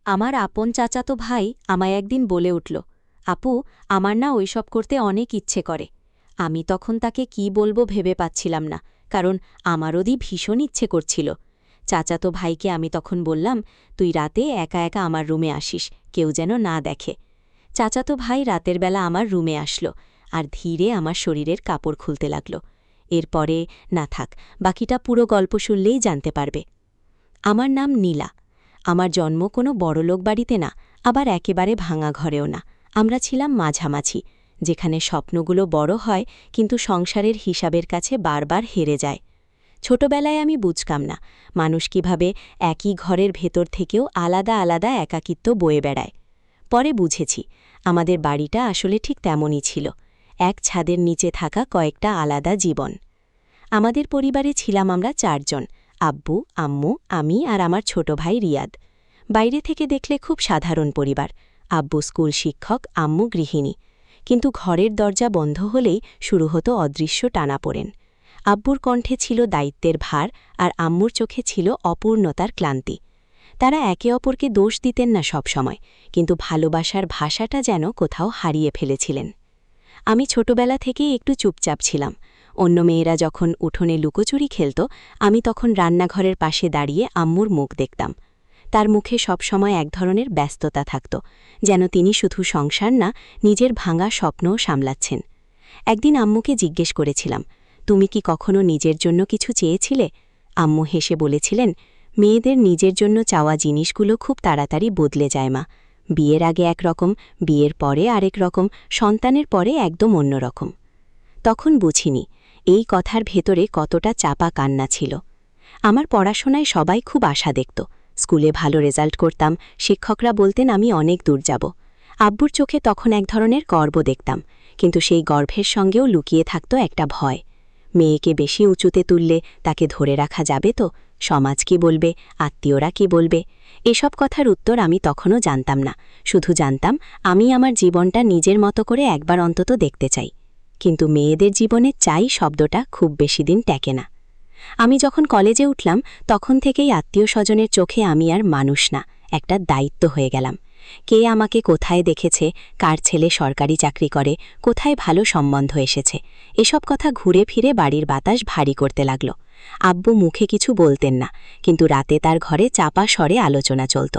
আমার আপন চাচাতো ভাই আমায় একদিন বলে উঠল, আপু, আমার না ওইসব করতে অনেক ইচ্ছে করে। আমি তখন তাকে কি বলবো ভেবে পাচ্ছিলাম না, কারণ আমারও ভীষণ ইচ্ছে করছিল। চাচাতো ভাইকে আমি তখন বললাম, তুই রাতে একা একা আমার রুমে আসিস, কেউ যেন না দেখে। চাচাতো ভাই রাতের বেলা আমার রুমে আসলো আর ধীরে আমার শরীরের কাপড় খুলতে লাগল। এরপরে না থাক, বাকিটা পুরো গল্প শুনলেই জানতে পারবে। আমার নাম নীলা। আমার জন্ম কোনো বড়লোক বাড়িতে না, আবার একেবারে ভাঙা ঘরেও না। আমরা ছিলাম মাঝামাঝি, যেখানে স্বপ্নগুলো বড় হয় কিন্তু সংসারের হিসাবের কাছে বারবার হেরে যায়। ছোটবেলায় আমি বুঝতাম না মানুষ কিভাবে একই ঘরের ভেতর থেকেও আলাদা আলাদা একাকিত্ব বয়ে বেড়ায়। পরে বুঝেছি, আমাদের বাড়িটা আসলে ঠিক তেমনই ছিল, এক ছাদের নিচে থাকা কয়েকটা আলাদা জীবন। আমাদের পরিবারে ছিলাম আমরা চারজন: আব্বু, আম্মু, আমি আর আমার ছোট ভাই রিয়াদ। বাইরে থেকে দেখলে খুব সাধারণ পরিবার। আব্বু স্কুল শিক্ষক, আম্মু গৃহিণী। কিন্তু ঘরের দরজা বন্ধ হলেই শুরু হতো অদৃশ্য টানাপোড়েন। আব্বুর কণ্ঠে ছিল দায়িত্বের ভার, আর আম্মুর চোখে ছিল অপূর্ণতার ক্লান্তি। তারা একে অপরকে দোষ দিতেন না সব সময়, কিন্তু ভালোবাসার ভাষাটা যেন কোথাও হারিয়ে ফেলেছিলেন। আমি ছোটবেলা থেকেই একটু চুপচাপ ছিলাম। অন্য মেয়েরা যখন উঠোনে লুকোচুরি খেলত, আমি তখন রান্নাঘরের পাশে দাঁড়িয়ে আম্মুর মুখ দেখতাম। তার মুখে সবসময় এক ধরনের ব্যস্ততা থাকত, যেন তিনি শুধু সংসার না, নিজের ভাঙা স্বপ্নও সামলাচ্ছেন। একদিন আম্মুকে জিজ্ঞেস করেছিলাম, তুমি কি কখনো নিজের জন্য কিছু চেয়েছিলে? আম্মু হেসে বলেছিলেন, মেয়েদের নিজের জন্য চাওয়া জিনিসগুলো খুব তাড়াতাড়ি বদলে যায় মা। বিয়ের আগে একরকম, বিয়ের পরে আরেক রকম, সন্তানের পরে একদম অন্যরকম। তখন বুঝিনি এই কথার ভেতরে কতটা চাপা কান্না ছিল। আমার পড়াশোনায় সবাই খুব আশা দেখত। স্কুলে ভালো রেজাল্ট করতাম, শিক্ষকরা বলতেন আমি অনেক দূর যাব। আব্বুর চোখে তখন এক ধরনের গর্ব দেখতাম, কিন্তু সেই গর্বের সঙ্গেও লুকিয়ে থাকত একটা ভয়। মেয়েকে বেশি উঁচুতে তুললে তাকে ধরে রাখা যাবে তো? সমাজ কি বলবে, আত্মীয়রা কি বলবে? এসব কথার উত্তর আমি তখনও জানতাম না। শুধু জানতাম আমি আমার জীবনটা নিজের মতো করে একবার অন্তত দেখতে চাই। কিন্তু মেয়েদের জীবনে চাই শব্দটা খুব বেশি দিন টেকে না। আমি যখন কলেজে উঠলাম, তখন থেকেই আত্মীয় স্বজনের চোখে আমি আর মানুষ না, একটা দায়িত্ব হয়ে গেলাম। কে আমাকে কোথায় দেখেছে, কার ছেলে সরকারি চাকরি করে, কোথায় ভালো সম্বন্ধ এসেছে, এসব কথা ঘুরে ফিরে বাড়ির বাতাস ভারী করতে লাগল। আব্বু মুখে কিছু বলতেন না, কিন্তু রাতে তার ঘরে চাপা স্বরে আলোচনা চলত।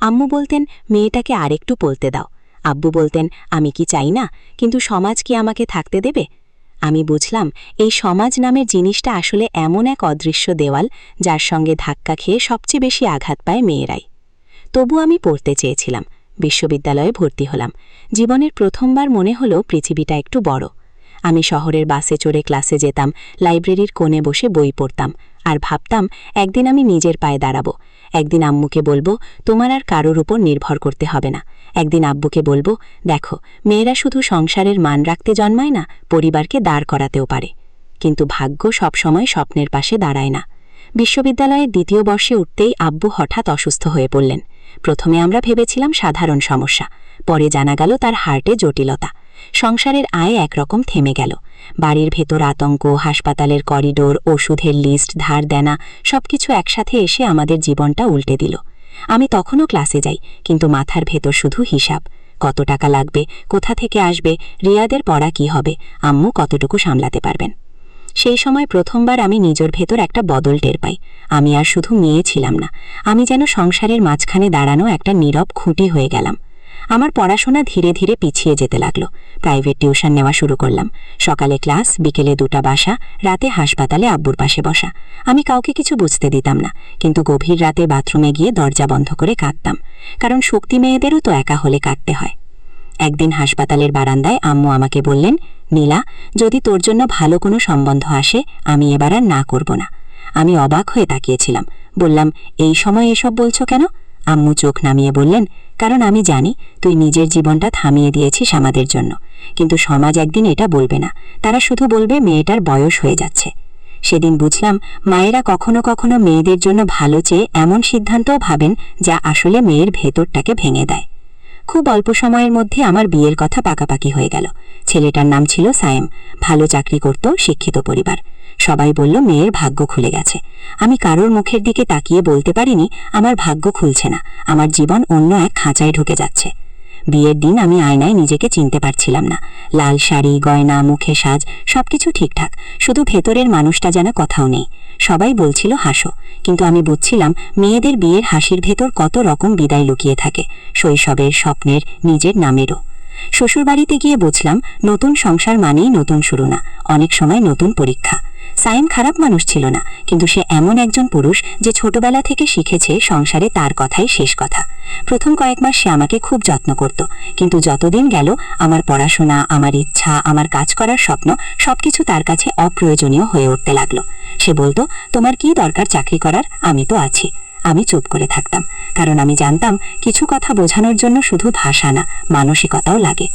আম্মু বলতেন, মেয়েটাকে আরেকটু পড়তে দাও। আব্বু বলতেন, আমি কি চাই না, কিন্তু সমাজ কি আমাকে থাকতে দেবে? আমি বুঝলাম এই সমাজ নামের জিনিসটা আসলে এমন এক অদৃশ্য দেওয়াল, যার সঙ্গে ধাক্কা খেয়ে সবচেয়ে বেশি আঘাত পায় মেয়েরাই। তবু আমি পড়তে চেয়েছিলাম। বিশ্ববিদ্যালয়ে ভর্তি হলাম। জীবনের প্রথমবার মনে হলো পৃথিবীটা একটু বড়। আমি শহরের বাসে চড়ে ক্লাসে যেতাম, লাইব্রেরির কোণে বসে বই পড়তাম, আর ভাবতাম একদিন আমি নিজের পায়ে দাঁড়াবো। একদিন আম্মুকে বলবো, তোমার আর কারোর উপর নির্ভর করতে হবে না। একদিন আব্বুকে বলবো, দেখো, মেয়েরা শুধু সংসারের মান রাখতে জন্মায় না, পরিবারকে দাঁড় করাতেও পারে। কিন্তু ভাগ্য সবসময় স্বপ্নের পাশে দাঁড়ায় না। বিশ্ববিদ্যালয়ের দ্বিতীয় বর্ষে উঠতেই আব্বু হঠাৎ অসুস্থ হয়ে পড়লেন। প্রথমে আমরা ভেবেছিলাম সাধারণ সমস্যা, পরে জানা গেল তার হার্টে জটিলতা। সংসারের আয় একরকম থেমে গেল। বাড়ির ভেতর আতঙ্ক, হাসপাতালের করিডোর, ওষুধের লিস্ট, ধার দেনা, সবকিছু একসাথে এসে আমাদের জীবনটা উল্টে দিল। আমি তখনও ক্লাসে যাই, কিন্তু মাথার ভেতর শুধু হিসাব। কত টাকা লাগবে, কোথা থেকে আসবে, রিয়াদের পড়া কি হবে, আম্মু কতটুকু সামলাতে পারবেন? সেই সময় প্রথমবার আমি নিজের ভেতর একটা বদল টের পাই। আমি আর শুধু মেয়ে ছিলাম না, আমি যেন সংসারের মাঝখানে দাঁড়ানো একটা নীরব খুঁটি হয়ে গেলাম। আমার পড়াশোনা ধীরে ধীরে পিছিয়ে যেতে লাগলো। প্রাইভেট টিউশন নেওয়া শুরু করলাম। সকালে ক্লাস, বিকেলে 2টা বাসা, রাতে হাসপাতালে আব্বুর পাশে বসা। আমি কাউকে কিছু বুঝতে দিতাম না, কিন্তু গভীর রাতে বাথরুমে গিয়ে দরজা বন্ধ করে কাঁদতাম, কারণ শক্তি মেয়েদেরও তো একা হলে কাঁদতে হয়। একদিন হাসপাতালের বারান্দায় আম্মু আমাকে বললেন, নীলা, যদি তোর জন্য ভালো কোনো সম্বন্ধ আসে, আমি এবার আর না করব না। আমি অবাক হয়ে তাকিয়েছিলাম। বললাম, এই সময় এসব বলছো কেন? আম্মু চোখ নামিয়ে বললেন, কারণ আমি জানি তুই নিজের জীবনটা থামিয়ে দিয়েছিস আমাদের জন্য, কিন্তু সমাজ একদিন এটা বলবে না। তারা শুধু বলবে মেয়েটার বয়স হয়ে যাচ্ছে। সেদিন বুঝলাম, মায়েরা কখনো কখনো মেয়েদের জন্য ভালো চেয়ে এমন সিদ্ধান্তও ভাবেন যা আসলে মেয়ের ভেতরটাকে ভেঙে দেয়। খুব অল্প সময়ের মধ্যে আমার বিয়ের কথা পাকাপাকি হয়ে গেল। ছেলেটার নাম ছিল সায়েম, ভালো চাকরি করত, শিক্ষিত পরিবার। সবাই বলল মেয়ের ভাগ্য খুলে গেছে। আমি কারোর মুখের দিকে তাকিয়ে বলতে পারিনি আমার ভাগ্য খুলছে না, আমার জীবন অন্য এক খাঁচায় ঢুকে যাচ্ছে। বিয়ের দিন আমি আয়নায় নিজেকে চিনতে পারছিলাম না। লাল শাড়ি, গয়না, মুখে সাজ সবকিছু ঠিকঠাক, শুধু ভেতরের মানুষটা যেন কোথাও নেই। সবাই বলছিল হাসো, কিন্তু আমি বুঝছিলাম মেয়েদের বিয়ের হাসির ভেতর কত রকম বিদায় লুকিয়ে থাকে, শৈশবের, স্বপ্নের, নিজের নামেরও। শ্বশুরবাড়িতে গিয়ে বুঝলাম নতুন সংসার মানেই নতুন শুরু না, অনেক সময় নতুন পরীক্ষা। সাইম খারাপ মানুষ ছিল না, কিন্তু সে এমন একজন পুরুষ যে ছোটবেলা থেকে শিখেছে সংসারে তার কথাই শেষ কথা। প্রথম কয়েক মাস সে আমাকে খুব যত্ন করত, কিন্তু যতদিন গেল আমার পড়াশোনা, আমার ইচ্ছা, আমার কাজ করার স্বপ্ন সবকিছু তার কাছে অপ্রয়োজনীয় হয়ে উঠতে লাগলো। সে বলতো, তোমার কি দরকার চাকরি করার, আমি তো আছি। আমি চুপ করে থাকতাম, কারণ আমি জানতাম কিছু কথা বোঝানোর জন্য শুধু ভাষা না, মানসিকতাও লাগে।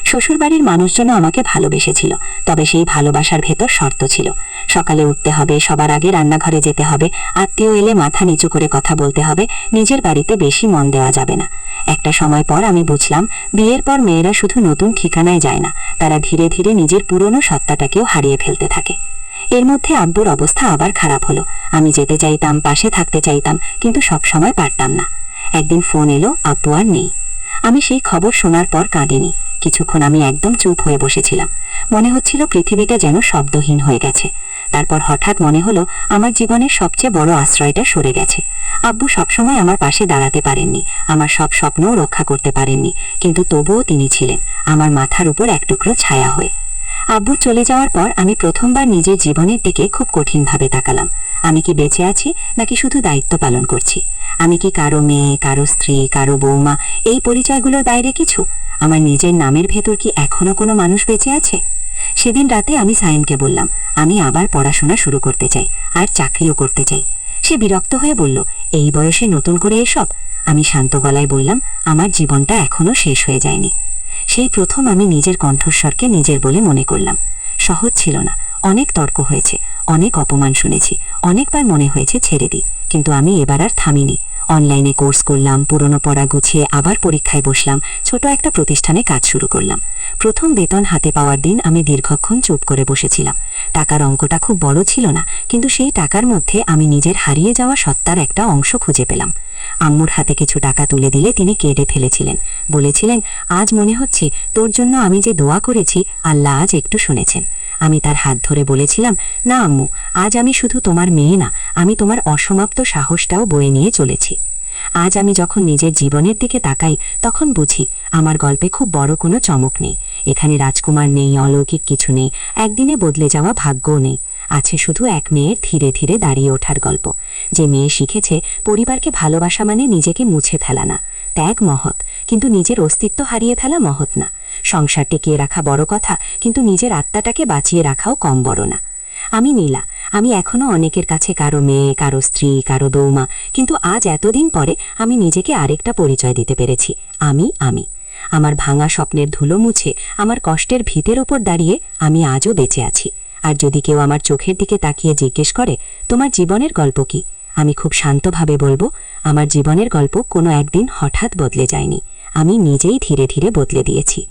শ্বশুরবাড়ির মানুষজন আমাকে ভালোবেসেছিল, তবে সেই ভালোবাসার ভেতর শর্ত ছিল। সকালে উঠতে হবে, সবার আগে রান্নাঘরে যেতে হবে, আত্মীয় এলে মাথা নিচু করে কথা বলতে হবে, নিজের বাড়িতে বেশি মন দেওয়া যাবে না। একটা সময় পর আমি বুঝলাম বিয়ের পর মেয়েরা শুধু নতুন ঠিকানায় যায় না, তারা ধীরে ধীরে নিজের পুরনো সত্তাটাকেও হারিয়ে ফেলতে থাকে। এর মধ্যে আব্বুর অবস্থা আবার খারাপ হলো। আমি যেতে চাইতাম, পাশে থাকতে চাইতাম, কিন্তু সব সময় পারতাম না। একদিন ফোন এলো, আব্বু আর নেই। আমি সেই খবর শোনার পর কাঁদিনি। কিছুক্ষণ আমি একদম চুপ হয়ে বসেছিলাম। মনে হচ্ছিল পৃথিবীটা যেন শব্দহীন হয়ে গেছে। তারপর হঠাৎ মনে হলো আমার জীবনের সবচেয়ে বড় আশ্রয়টা সরে গেছে। আব্বু সবসময় আমার পাশে দাঁড়াতে পারেননি, আমার সব স্বপ্নও রক্ষা করতে পারেননি, কিন্তু তবুও তিনি ছিলেন আমার মাথার উপর এক টুকরো ছায়া হয়ে। আব্বু চলে যাওয়ার পর আমি প্রথমবার নিজের জীবনের দিকে খুব কঠিনভাবে তাকালাম। আমি কি বেঁচে আছি, নাকি শুধু দায়িত্ব পালন করছি? আমি কি কারো মেয়ে, কারো স্ত্রী, কারো বৌমা, এই পরিচয়গুলোর বাইরে কিছু? আমার নিজের নামের ভেতর কি এখনো কোনো মানুষ বেঁচে আছে? সেদিন রাতে আমি সাইমকে বললাম, আমি আবার পড়াশোনা শুরু করতে চাই, আর চাকরিও করতে চাই। সে বিরক্ত হয়ে বলল, এই বয়সে নতুন করে এসব? আমি শান্ত গলায় বললাম, আমার জীবনটা এখনো শেষ হয়ে যায়নি। সেই প্রথম আমি নিজের কণ্ঠস্বরকে নিজের বলে মনে করলাম। সহজ ছিল না, অনেক তর্ক হয়েছে, অনেক অপমান শুনেছি, অনেকবার মনে হয়েছে ছেড়ে দিই, কিন্তু আমি এবার আর থামিনি। অনলাইনে কোর্স করলাম, পুরনো পড়া গুছিয়ে আবার পরীক্ষায় বসলাম, ছোট একটা প্রতিষ্ঠানে কাজ শুরু করলাম। প্রথম বেতন হাতে পাওয়ার দিন আমি দীর্ঘক্ষণ চুপ করে বসেছিলাম। টাকার অঙ্কটা খুব বড় ছিল না, কিন্তু সেই টাকার মধ্যে আমি নিজের হারিয়ে যাওয়া সত্তার একটা অংশ খুঁজে পেলাম। আম্মুর হাতে কিছু টাকা তুলে দিলে তিনি কেঁদে ফেলেছিলেন, বলেছিলেন, আজ মনে হচ্ছে তোর জন্য আমি যে দোয়া করেছি আল্লাহ আজ একটু শুনেছেন। আমি তার হাত ধরে বলেছিলাম, না আম্মু, আজ আমি শুধু তোমার মেয়ে না, আমি তোমার অসমাপ্ত সাহসটাও বয়ে নিয়ে চলেছি। আজ আমি যখন নিজের জীবনের দিকে তাকাই, তখন বুঝি আমার গল্পে খুব বড় কোনো চমক নেই। এখানে রাজকুমার নেই, অলৌকিক কিছু নেই, একদিনে বদলে যাওয়া ভাগ্যও নেই। আছে শুধু এক মেয়ের ধীরে ধীরে দাঁড়িয়ে ওঠার গল্প। যে মেয়ে শিখেছে পরিবারকে ভালোবাসা মানে নিজেকে মুছে ফেলা না। ত্যাগ মহৎ, কিন্তু নিজের অস্তিত্ব হারিয়ে ফেলা মহৎ না। সংসার টিকিয়ে রাখা বড় কথা, কিন্তু নিজের আত্মাটাকে বাঁচিয়ে রাখাও কম বড় না। আমি নীলা, আমি এখনো অনেকের কাছে কারো মেয়ে, কারো স্ত্রী, কারো বৌমা, কিন্তু আজ এতদিন পরে আমি নিজেকে আরেকটা পরিচয় দিতে পেরেছি। আমি আমার ভাঙা স্বপ্নের ধুলো মুছে, আমার কষ্টের ভিতের ওপর দাঁড়িয়ে আমি আজও বেঁচে আছি। আর যদি কেউ আমার চোখের দিকে তাকিয়ে জিজ্ঞেস করে, তোমার জীবনের গল্প কি, আমি খুব শান্তভাবে বলবো, আমার জীবনের গল্প কোনো একদিন হঠাৎ বদলে যায়নি, আমি নিজেই ধীরে ধীরে বদলে দিয়েছি।